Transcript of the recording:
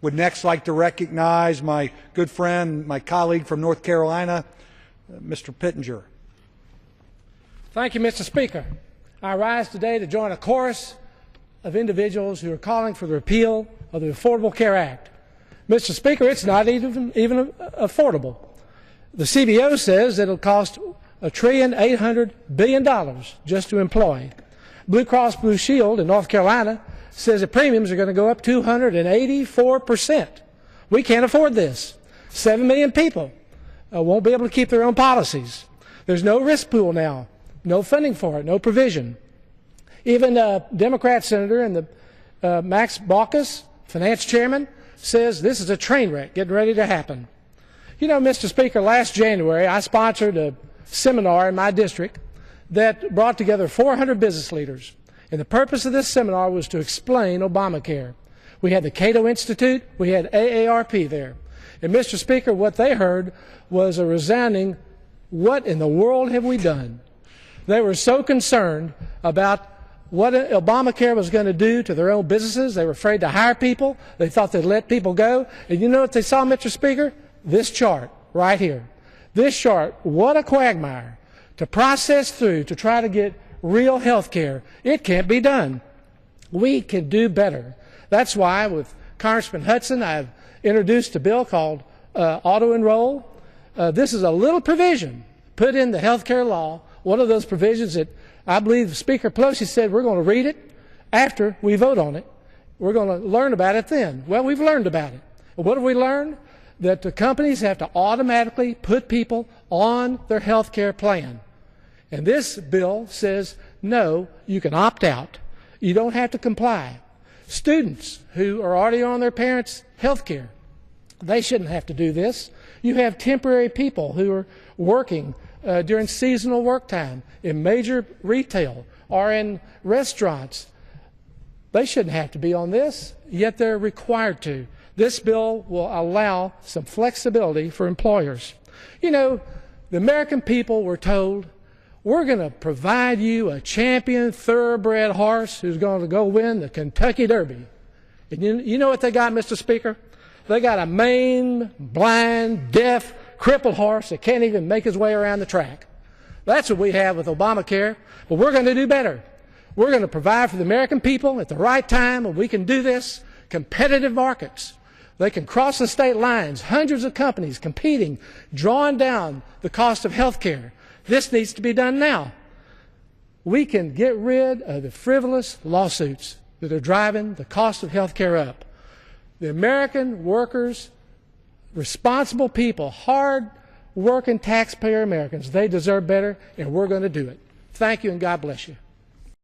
Would next like to recognize my good friend, my colleague from North Carolina, Mr. Pittenger. Thank you, Mr. Speaker. I rise today to join a chorus of individuals who are calling for the repeal of the Affordable Care Act. Mr. Speaker, it's not even affordable. The CBO says that it'll cost $1.8 trillion just to employ. Blue Cross Blue Shield in North Carolina says the premiums are going to go up 284%. We can't afford this. 7 million people won't be able to keep their own policies. There's no risk pool now, no funding for it, no provision. Even a Democrat senator and the Max Baucus, finance chairman, says this is a train wreck getting ready to happen. You know, Mr. Speaker, last January I sponsored a seminar in my district that brought together 400 business leaders. And the purpose of this seminar was to explain Obamacare. We had the Cato Institute, we had AARP there. And Mr. Speaker, what they heard was a resounding, what in the world have we done? They were so concerned about what Obamacare was going to do to their own businesses. They were afraid to hire people. They thought they'd let people go. And you know what they saw, Mr. Speaker? This chart right here. This chart, what a quagmire to process through to try to get real health care. It can't be done. We can do better. That's why with Congressman Hudson I've introduced a bill called auto-enroll. This is a little provision put in the health care law, one of those provisions that I believe Speaker Pelosi said we're going to read it after we vote on it. We're going to learn about it then. Well, we've learned about it. What have we learned? That the companies have to automatically put people on their health care plan. And this bill says, no, you can opt out. You don't have to comply. Students who are already on their parents' health care, they shouldn't have to do this. You have temporary people who are working during seasonal work time in major retail or in restaurants. They shouldn't have to be on this, yet they're required to. This bill will allow some flexibility for employers. You know, the American people were told, we're going to provide you a champion thoroughbred horse who's going to go win the Kentucky Derby. And you know what they got, Mr. Speaker? They got a maimed, blind, deaf, crippled horse that can't even make his way around the track. That's what we have with Obamacare, but we're going to do better. We're going to provide for the American people at the right time, and we can do this. Competitive markets. They can cross the state lines, hundreds of companies competing, drawing down the cost of health care. This needs to be done now. We can get rid of the frivolous lawsuits that are driving the cost of health care up. The American workers, responsible people, hard-working taxpayer Americans, they deserve better, and we're going to do it. Thank you, and God bless you.